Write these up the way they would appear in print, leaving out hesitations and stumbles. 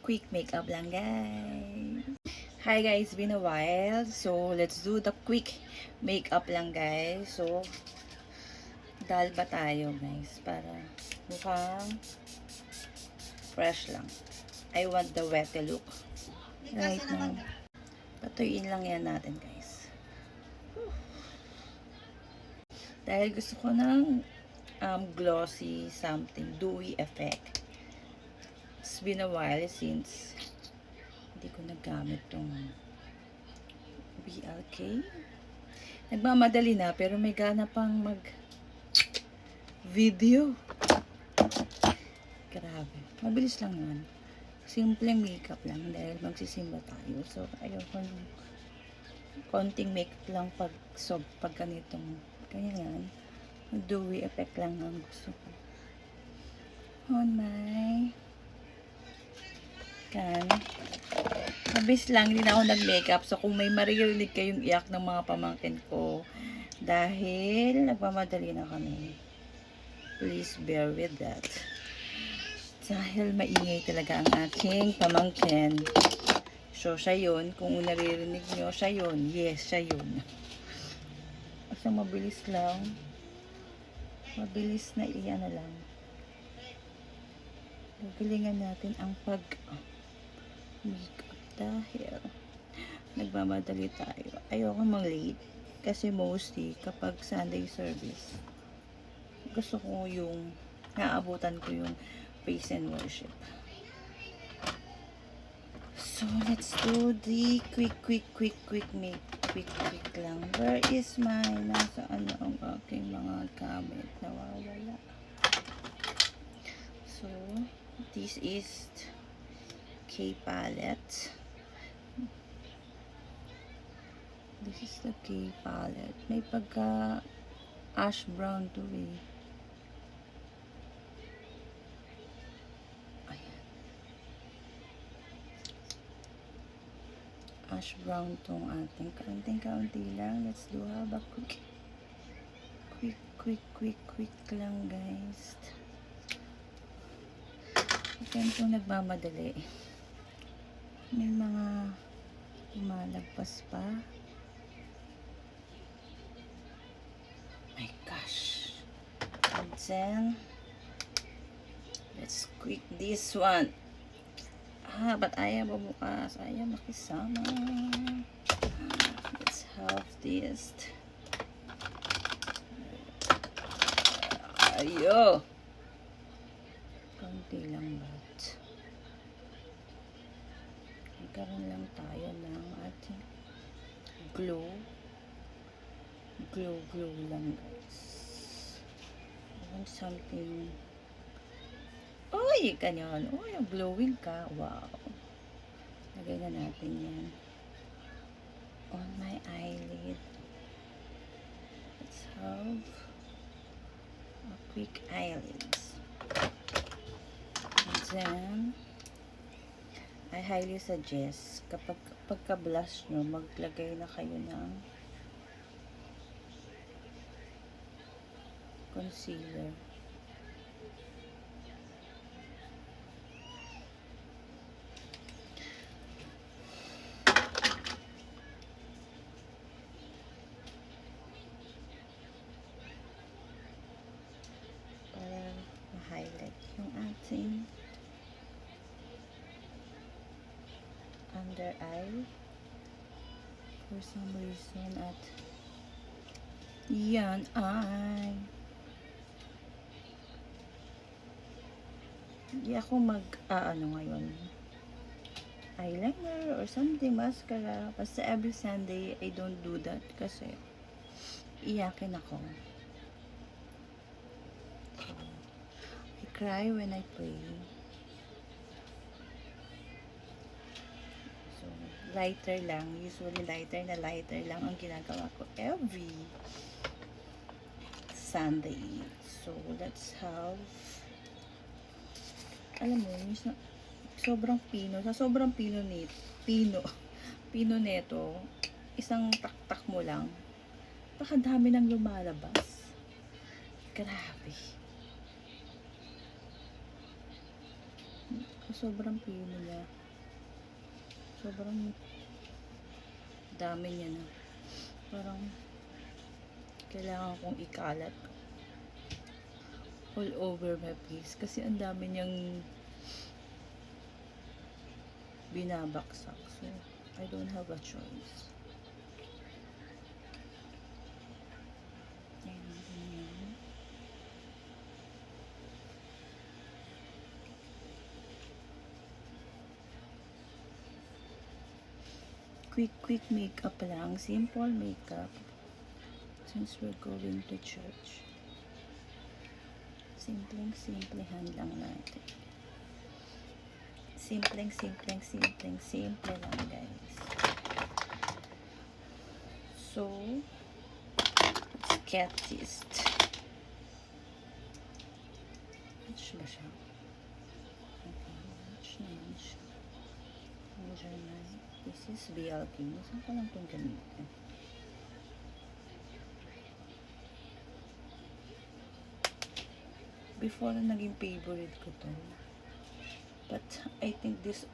quick makeup lang, guys. Hi guys, been a while. So, let's do the quick makeup lang, guys. So, dalba tayo, guys, para mukhang fresh lang. I want the wetty look. Right now. Patuyuin lang yan natin, guys. Dahil gusto ko ng glossy something, dewy effect. It's been a while since hindi ko nagamit tong BLK. Nagmamadali na pero may gana pang mag video. Grabe. Mabilis lang yun. Simpleng makeup lang dahil magsisimba tayo. So, ayoko nung konting makeup lang pag ganitong ganyan. Dewy effect lang ang gusto ko. On my mabilis lang, hindi na ako nag-makeup. So, kung may maririnig kayong iyak ng mga pamangkin ko dahil nagmamadali na kami, please bear with that. Dahil maingay talaga ang aking pamangkin. So, siya yun. Kung naririnig nyo, siya yun. Yes, siya yun. Kasi mabilis lang. Mabilis na iyan na lang. Gagalingan natin ang pag-makeup dahil nagmamadali tayo. Ayoko mang-late kasi mostly kapag Sunday service, gusto ko yung naabutan ko yung praise and worship. So, let's do the quick lang. Where is my, nasa ano ang aking mga gamit? Nawawala. So, this is K palette. This is the K palette. May pagka ash brown to eh. Ayan. Ash brown tong ating kaunti lang. Let's do a quick lang, guys. Ito kung nagmamadali. May mga lumalagpas pa. My gosh. And then, let's quick this one. But ayaw bubukas. Ayaw makisama. Let's have this. Ayo. Konti lang bat. Magkaroon lang tayo ng ating glow lang, guys. I want something. Oy, ganyan. Oy, glowing ka. Wow. Lagay na natin yan on my eyelid. Let's have a quick eyelids. And then, I highly suggest kapag pagka-blush nyo, maglagay na kayo ng concealer. Para ma-highlight yung ating under eye for some reason at yan ay hindi ako ngayon eyeliner or something, mascara. Basta every Sunday I don't do that kasi iyakin ako. So, I cry when I pray. Lighter lang. Usually lighter lang ang ginagawa ko every Sunday. So, let's have, alam mo, sobrang pino. Sa sobrang pino neto, isang taktak mo lang, pakadami nang lumalabas. Grabe. Sobrang pino niya. Sobrang dami niya na. Parang kailangan kong ikalat all over my face kasi ang dami niyang binabaksak. So, I don't have a choice. Ayan. Quick makeup lang. Simple makeup. Since we're going to church. Simpleng-simplehan lang natin. Simple lang, guys. So, let's get this. Match ba siya? Okay, match naman siya. This is BLK. Saan ko lang itong gamitin? Before naging favorite ko to. But I think this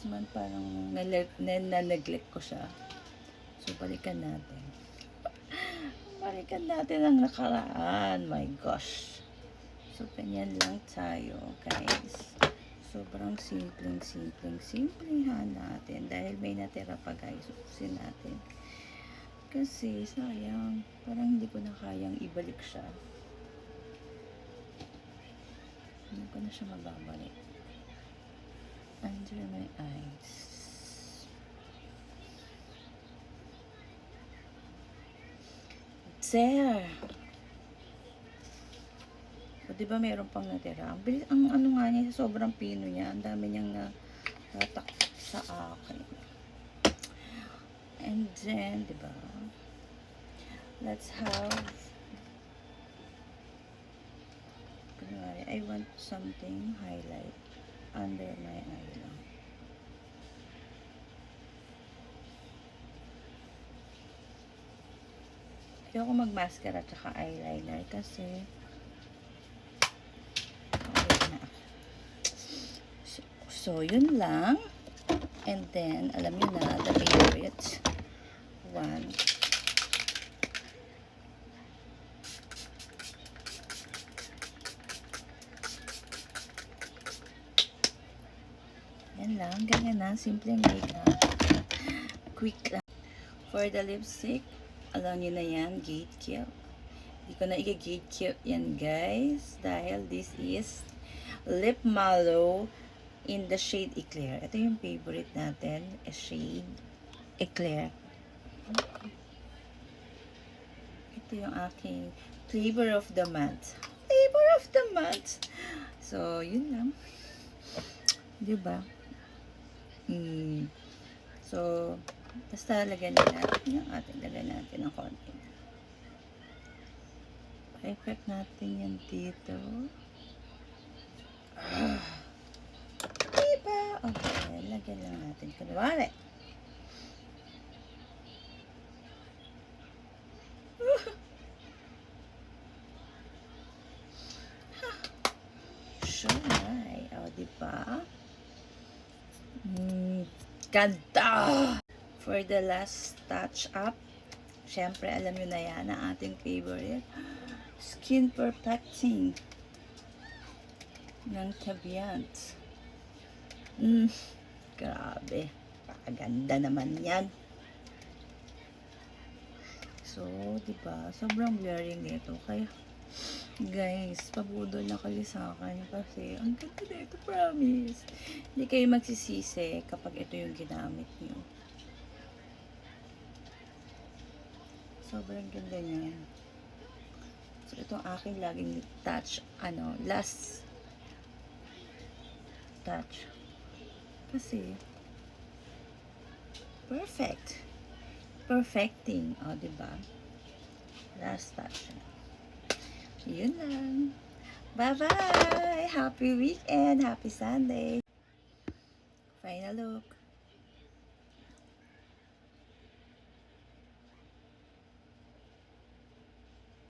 month parang na-neglect ko siya. So balikan natin. Balikan natin ang nakaraan. My gosh. So ganyan lang tayo, guys. Sobrang simpleng-simplehan natin. Dahil may natira pa, guys. Upusin natin. Kasi sayang. Parang hindi ko na kayang ibalik siya. Hindi ko na siya mababalik. Under my eyes. There! O, diba meron pang natira? Ang ano nga niya, sobrang pino niya. Ang dami niyang natatak sa akin. And then, diba? Let's have I want something highlight under my eye lang. Ayoko mag-mascara tsaka eyeliner kasi okay na. So, yun lang. And then, alam niyo na, the favorite one. Yan lang, ganyan na, simple makeup. Quick lang. For the lipstick, alam niyo na yan, Gate Cute. Hindi ko na i-Gate Cute yan, guys. Dahil this is Lip Mallow in the shade Eclair. Ito yung favorite natin, shade Eclair. Ito yung aking flavor of the month. Flavor of the month. So, yun lang. Diba? So, basta lagyan natin yung ating lagyan natin ng konti. Pa-effect natin yan dito. Diba? Okay, lagyan lang natin. Kunwari. Sure, ay. O, diba? Ganda! For the last touch up, syempre alam nyo na yan, ang ating favorite, Skin Perfecting ng Tabiant. Grabe. Paganda naman yan. So, diba, sobrang blurring nito. Kaya, guys, pabudol na kayo sa akin kasi ang ganda na ito, promise. Hindi kayo magsisisi kapag ito yung ginamit nyo. Sobrang ganda niyan. So, itong aking laging touch, last touch. Kasi, perfect. Perfecting. O, diba? Last touch. Yun lang. Bye-bye! Happy weekend! Happy Sunday! Final look.